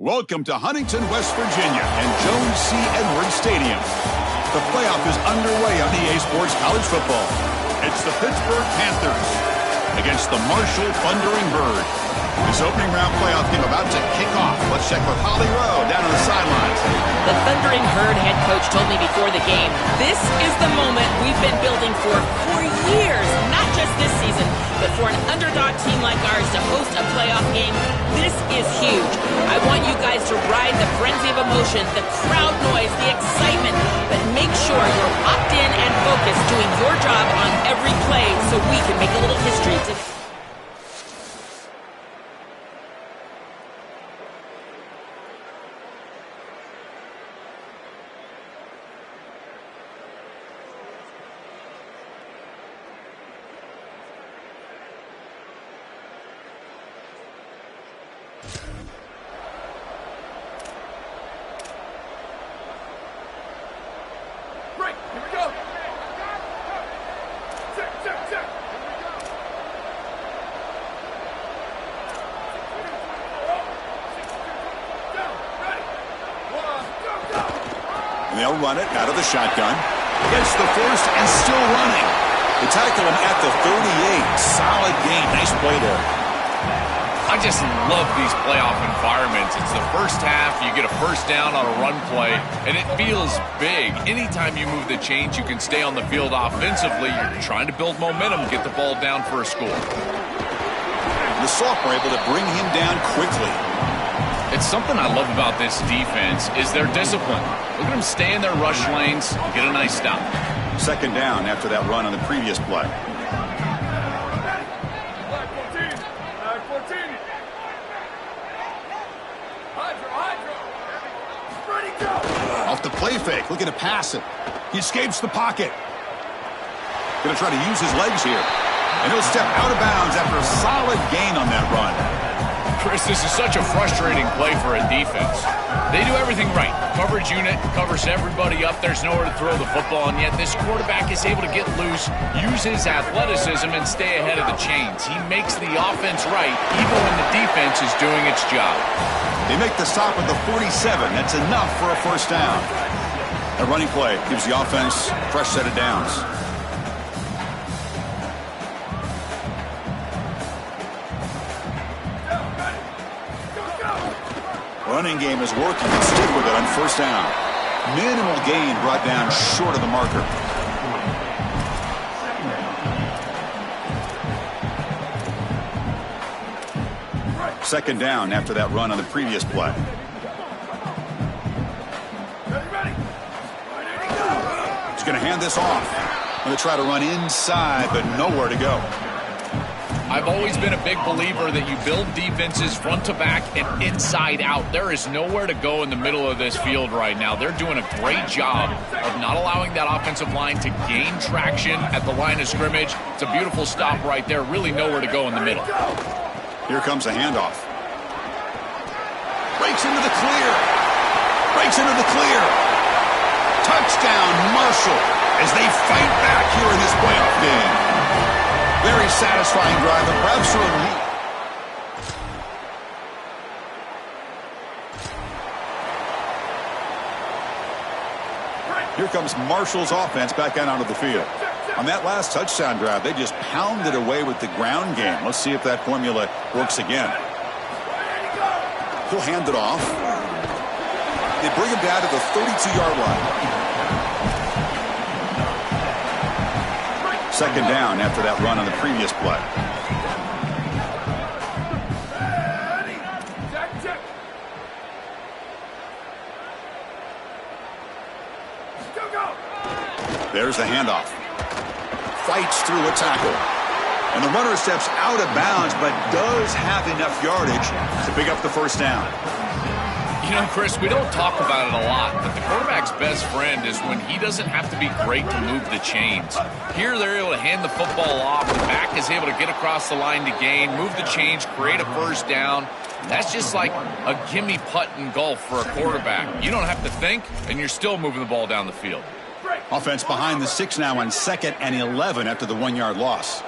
Welcome to Huntington, West Virginia and Jones C. Edwards Stadium. The playoff is underway on EA Sports College Football. It's the Pittsburgh Panthers against the Marshall Thundering Herd. This opening round playoff game about to kick off. Let's check with Holly Rowe down on the sidelines. The Thundering Herd head coach told me before the game, this is the moment we've been building for years, not just this season, but for an underdog team like ours to host a playoff game, this is huge. I want you guys to ride the frenzy of emotion, the crowd noise, the excitement, but make sure you're locked in and focused, doing your job on every play so we can make a little history today. They'll run it out of the shotgun. Gets the first and still running. They tackle him at the 38. Solid game. Nice play there. I just love these playoff environments. It's the first half. You get a first down on a run play, and it feels big. Anytime you move the chains, you can stay on the field offensively. You're trying to build momentum, get the ball down for a score. The Soft were able to bring him down quickly. It's something I love about this defense is their discipline. Look at them stay in their rush lanes and get a nice stop. Second down after that run on the previous play. Off the play fake, looking to pass it. He escapes the pocket. Going to try to use his legs here. And he'll step out of bounds after a solid gain on that run. Chris, this is such a frustrating play for a defense. They do everything right. Coverage unit covers everybody up. There's nowhere to throw the football, and yet this quarterback is able to get loose, use his athleticism, and stay ahead of the chains. He makes the offense right, even when the defense is doing its job. They make the stop at the 47. That's enough for a first down. A running play gives the offense a fresh set of downs. Running game is working and stick with it on first down. Minimal gain brought down short of the marker. Second down after that run on the previous play. He's going to hand this off. Going to try to run inside, but nowhere to go. I've always been a big believer that you build defenses front to back and inside out. There is nowhere to go in the middle of this field right now. They're doing a great job of not allowing that offensive line to gain traction at the line of scrimmage. It's a beautiful stop right there. Really nowhere to go in the middle. Here comes a handoff. Breaks into the clear. Breaks into the clear. Touchdown, Marshall, as they fight back here in this playoff game. Very satisfying drive, and perhaps a relief. Here comes Marshall's offense back out onto the field. On that last touchdown drive, they just pounded away with the ground game. Let's see if that formula works again. He'll hand it off. They bring him down to the 32-yard line. Second down after that run on the previous play. There's the handoff. Fights through a tackle. And the runner steps out of bounds, but does have enough yardage to pick up the first down. You know, Chris, we don't talk about it a lot, but the quarterback's best friend is when he doesn't have to be great to move the chains. Here, they're able to hand the football off. The back is able to get across the line to gain, move the chains, create a first down. That's just like a gimme putt in golf for a quarterback. You don't have to think, and you're still moving the ball down the field. Offense behind the 6 now on 2nd and 11 after the 1-yard loss.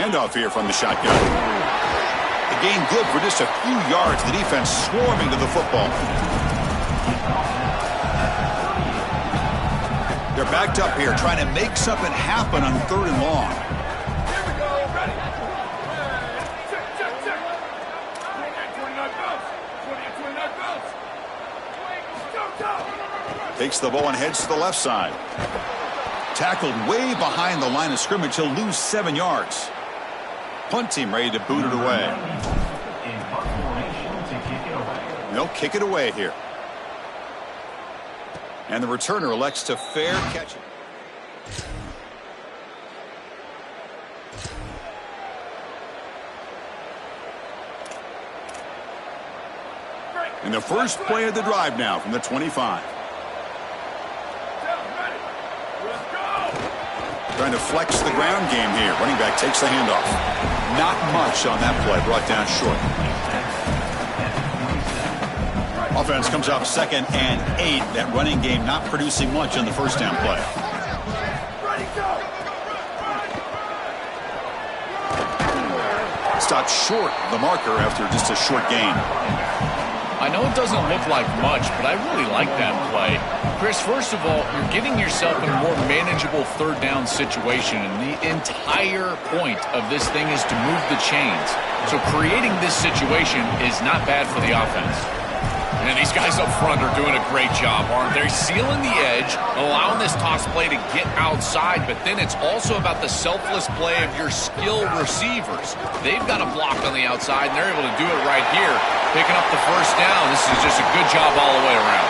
Handoff here from the shotgun. The gain good for just a few yards. The defense swarming to the football. They're backed up here trying to make something happen on 3rd and long. Takes the ball and heads to the left side. Tackled way behind the line of scrimmage. He'll lose 7 yards. Punt team ready to boot it away. They'll kick it away here. And the returner elects to fair catch it. And the first play of the drive now from the 25. Trying to flex the ground game here. Running back takes the handoff. Not much on that play. Brought down short. Offense comes up 2nd and 8. That running game not producing much on the first down play. Stopped short the marker after just a short gain. I know it doesn't look like much, but I really like that play. Chris, first of all, you're getting yourself in a more manageable 3rd down situation, and the entire point of this thing is to move the chains. So creating this situation is not bad for the offense. And these guys up front are doing a great job, aren't they? Sealing the edge, allowing this toss play to get outside, but then it's also about the selfless play of your skilled receivers. They've got a block on the outside, and they're able to do it right here, picking up the first down. This is just a good job all the way around.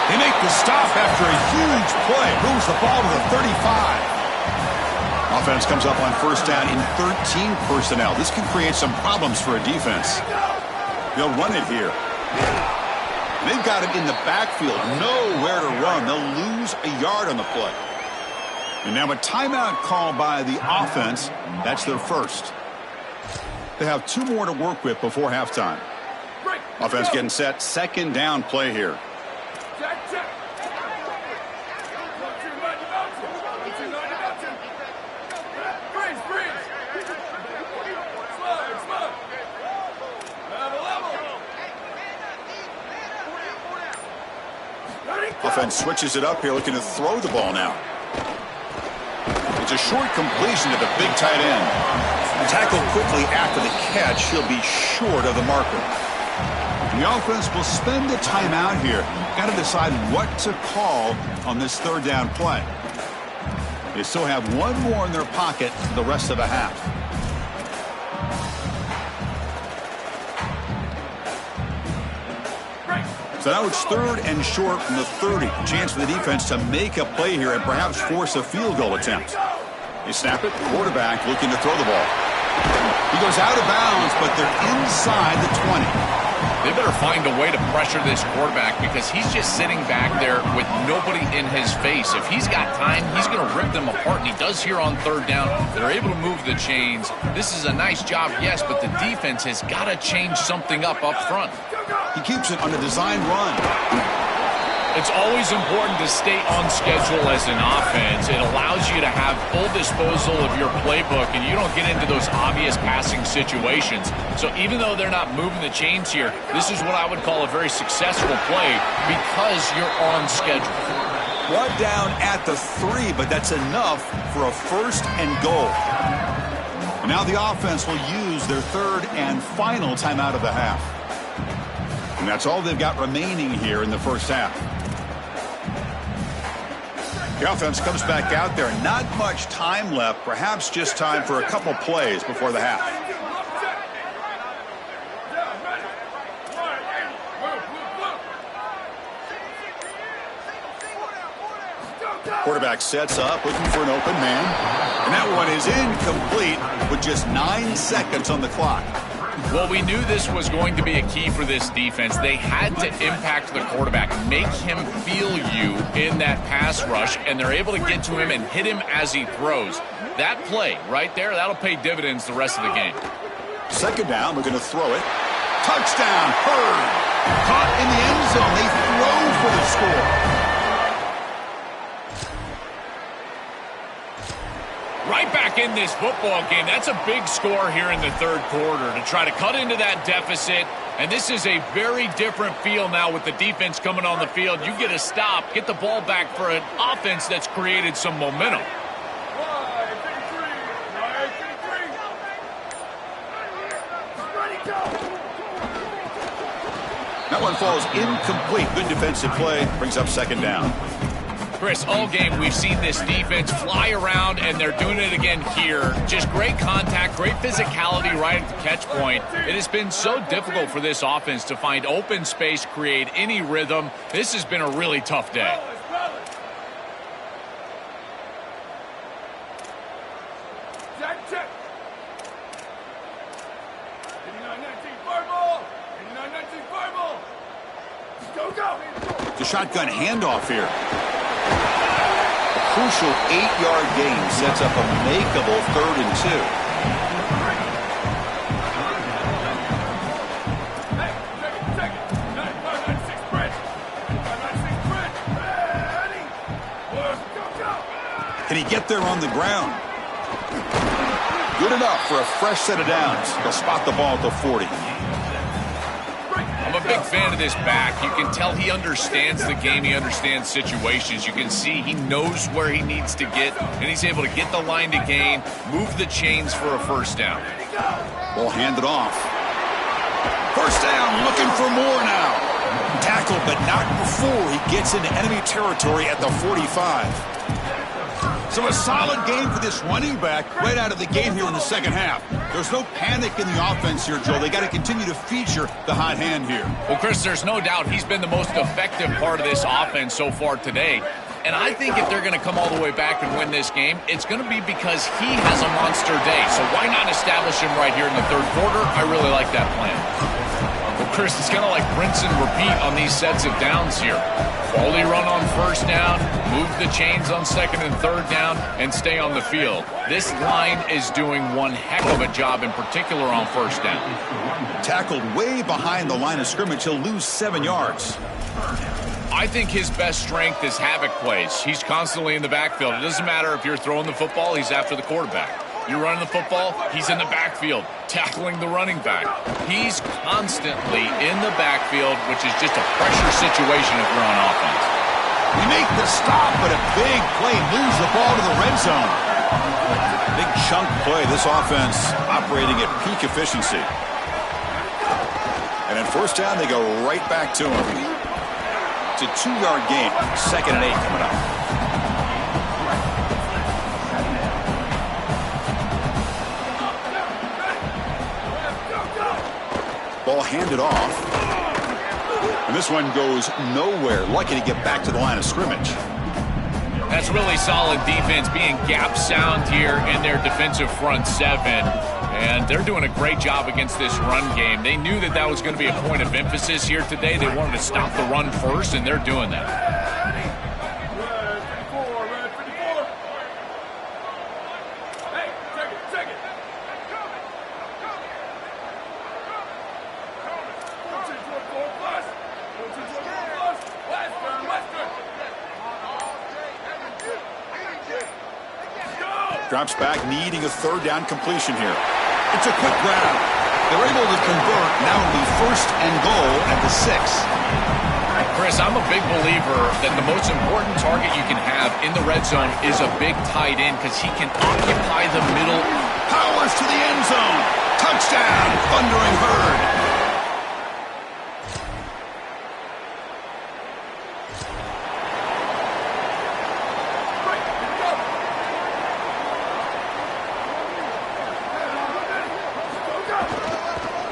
They make the stop after a huge play. Moves the ball to the 35. Offense comes up on first down in 13 personnel. This can create some problems for a defense. They'll run it here. They've got him in the backfield. Nowhere to run. They'll lose a yard on the play. And now a timeout call by the offense. That's their first. They have 2 more to work with before halftime. Offense getting set. 2nd down play here. Offense switches it up here, looking to throw the ball now. It's a short completion to the big tight end. Tackled quickly after the catch. He'll be short of the marker. The offense will spend a timeout here. Got to decide what to call on this 3rd down play. They still have 1 more in their pocket for the rest of the half. So now it's 3rd and short from the 30. Chance for the defense to make a play here and perhaps force a field goal attempt. They snap it. Quarterback looking to throw the ball. He goes out of bounds, but they're inside the 20. They better find a way to pressure this quarterback because he's just sitting back there with nobody in his face. If he's got time, he's going to rip them apart, and he does here on 3rd down. They're able to move the chains. This is a nice job, yes, but the defense has got to change something up front. He keeps it on a design run. It's always important to stay on schedule as an offense. It allows you to have full disposal of your playbook, and you don't get into those obvious passing situations. So even though they're not moving the chains here, this is what I would call a very successful play because you're on schedule. Brought down at the 3, but that's enough for a 1st and goal. And now the offense will use their 3rd and final timeout of the half. And that's all they've got remaining here in the first half. The offense comes back out there. Not much time left. Perhaps just time for a couple plays before the half. Quarterback sets up, looking for an open man. And that one is incomplete with just 9 seconds on the clock. Well, we knew this was going to be a key for this defense. They had to impact the quarterback, make him feel you in that pass rush, and they're able to get to him and hit him as he throws. That play right there, that'll pay dividends the rest of the game. 2nd down, we're going to throw it. Touchdown, Hurd. Caught in the end zone. They throw for the score. Right back in this football game. That's a big score here in the third quarter to try to cut into that deficit. And this is a very different feel now with the defense coming on the field. You get a stop, get the ball back for an offense that's created some momentum. That one falls incomplete. Good defensive play. Brings up second down. Chris, all game we've seen this defense fly around, and they're doing it again here. Just great contact, great physicality right at the catch point. It has been so difficult for this offense to find open space, create any rhythm. This has been a really tough day. The shotgun handoff here. A crucial 8-yard gain sets up a makeable 3rd and 2. Can he get there on the ground? Good enough for a fresh set of downs. They'll spot the ball at the 40. I'm a big fan of this back. You can tell he understands the game. He understands situations. You can see he knows where he needs to get, and he's able to get the line to gain, move the chains for a first down. Ball handed off. First down, looking for more now. Tackled, but not before he gets into enemy territory at the 45. So a solid game for this running back right out of the gate here in the second half. There's no panic in the offense here, Joe. They got to continue to feature the hot hand here. Well, Chris, there's no doubt he's been the most effective part of this offense so far today. And I think if they're going to come all the way back and win this game, it's going to be because he has a monster day. So why not establish him right here in the third quarter? I really like that plan. Well, Chris, it's kind of like rinse and repeat on these sets of downs here. Quality run on first down, move the chains on second and third down, and stay on the field. This line is doing one heck of a job, in particular on first down. Tackled way behind the line of scrimmage. He'll lose 7 yards. I think his best strength is havoc plays. He's constantly in the backfield. It doesn't matter if you're throwing the football, he's after the quarterback. You're running the football, he's in the backfield, tackling the running back. He's constantly in the backfield, which is just a pressure situation if you're on offense. They make the stop, but a big play moves the ball to the red zone. Big chunk play. This offense operating at peak efficiency. And at first down, they go right back to him. It's a 2-yard gain. 2nd and 8 coming up. Ball handed off. And this one goes nowhere. Lucky to get back to the line of scrimmage. That's really solid defense, being gap sound here in their defensive front 7. And they're doing a great job against this run game. They knew that that was going to be a point of emphasis here today. They wanted to stop the run first, and they're doing that. Drops back, needing a 3rd down completion here. It's a quick grab. They're able to convert. Now it'll be 1st and goal at the 6. Chris, I'm a big believer that the most important target you can have in the red zone is a big tight end because he can occupy the middle. Powers to the end zone. Touchdown, Thundering Herd.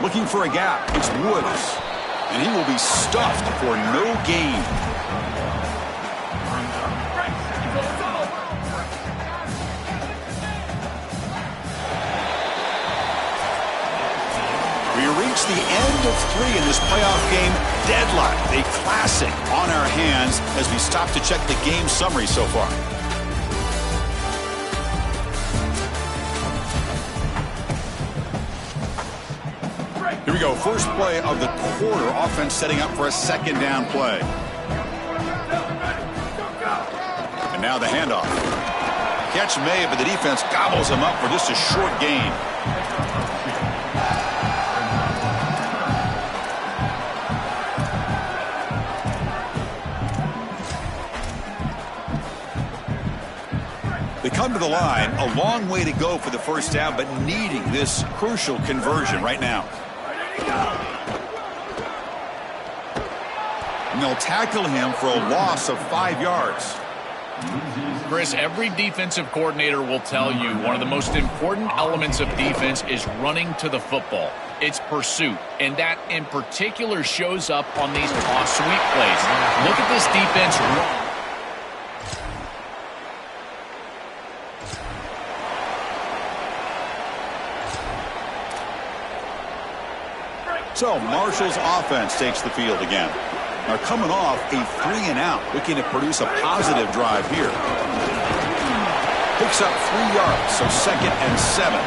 Looking for a gap. It's Woods. And he will be stuffed for no gain. We reach the end of 3 in this playoff game. Deadlocked. A classic on our hands as we stop to check the game summary so far. Here we go. First play of the quarter. Offense setting up for a 2nd down play. And now the handoff. Catch made, but the defense gobbles him up for just a short gain. They come to the line, a long way to go for the first down, but needing this crucial conversion right now. And they'll tackle him for a loss of 5 yards. Chris, every defensive coordinator will tell you one of the most important elements of defense is running to the football. It's pursuit, and that in particular shows up on these toss sweep plays. Look at this defense run. So Marshall's offense takes the field again. They're coming off a 3-and-out, looking to produce a positive drive here. Picks up 3 yards, so 2nd and 7.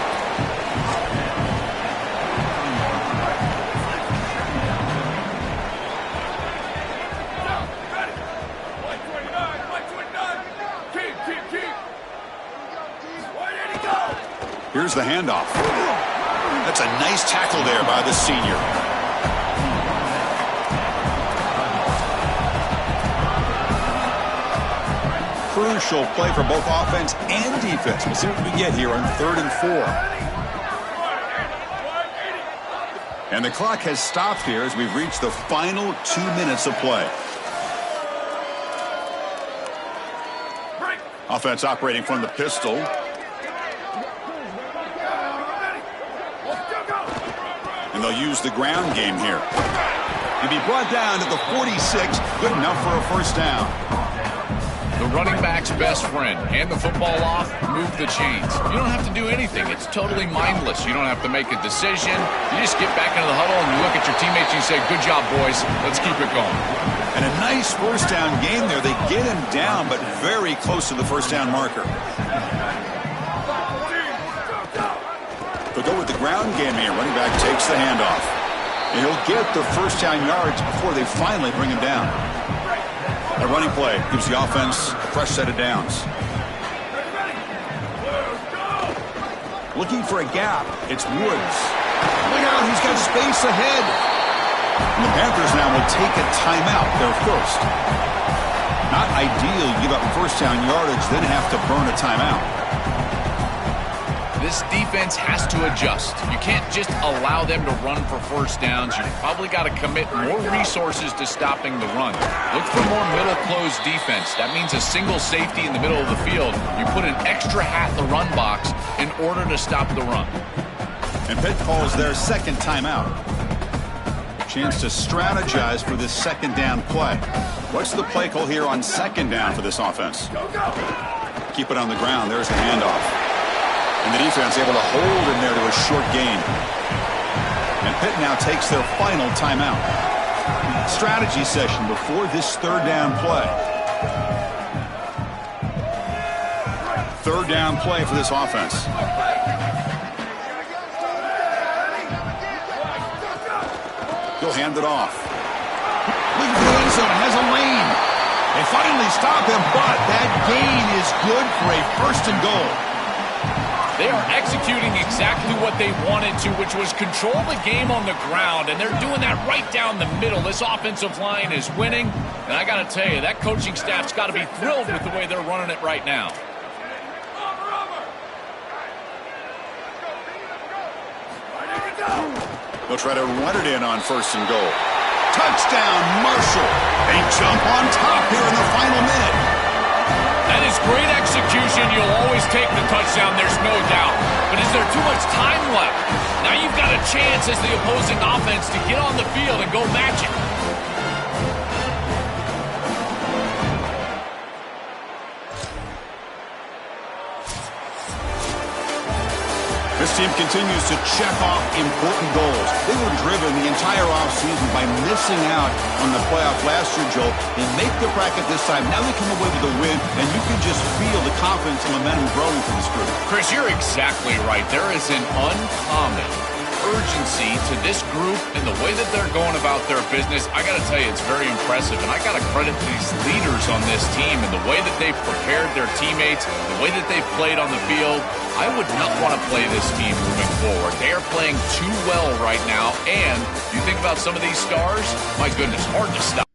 Here's the handoff. That's a nice tackle there by the senior. Crucial play for both offense and defense. We'll see what we get here on 3rd and 4. And the clock has stopped here as we've reached the final 2 minutes of play. Offense operating from the pistol. And they'll use the ground game here. He'll be brought down to the 46. Good enough for a first down. The running back's best friend. Hand the football off, move the chains. You don't have to do anything. It's totally mindless. You don't have to make a decision. You just get back into the huddle and you look at your teammates and you say, good job, boys. Let's keep it going. And a nice first down game there. They get him down, but very close to the first down marker. They'll go with the ground game here. Running back takes the handoff. And he'll get the first down yards before they finally bring him down. A running play gives the offense a fresh set of downs. Looking for a gap. It's Woods. Look out, he's got space ahead. And the Panthers now will take a timeout, their first. Not ideal. You give up first down yardage, then have to burn a timeout. This defense has to adjust. You can't just allow them to run for first downs. You've probably got to commit more resources to stopping the run. Look for more middle closed defense. That means a single safety in the middle of the field. You put an extra hat in the run box in order to stop the run. And Pitt calls their second timeout. Chance to strategize for this second down play. What's the play call here on second down for this offense? Keep it on the ground. There's the handoff. And the defense able to hold him there to a short gain. And Pitt now takes their final timeout. Strategy session before this third down play. Third down play for this offense. He'll hand it off. Looking for the end zone. Has a lane. They finally stop him, but that gain is good for a first and goal. They are executing exactly what they wanted to, which was control the game on the ground, and they're doing that right down the middle. This offensive line is winning, and I got to tell you, that coaching staff's got to be thrilled with the way they're running it right now. They'll try to run it in on first and goal. Touchdown, Marshall. They jump on top here in the final minute. That is great execution. You'll always take the touchdown, there's no doubt. But is there too much time left? Now you've got a chance as the opposing offense to get on the field and go match it. This team continues to check off important goals. They were driven the entire offseason by missing out on the playoff last year, Joel. They make the bracket this time. Now they come away with a win, and you can just feel the confidence and momentum growing for this group. Chris, you're exactly right. There is an uncommon urgency to this group and the way that they're going about their business, I got to tell you, it's very impressive. And I got to credit these leaders on this team and the way that they've prepared their teammates, the way that they've played on the field. I would not want to play this team moving forward. They are playing too well right now. And you think about some of these stars, my goodness, hard to stop.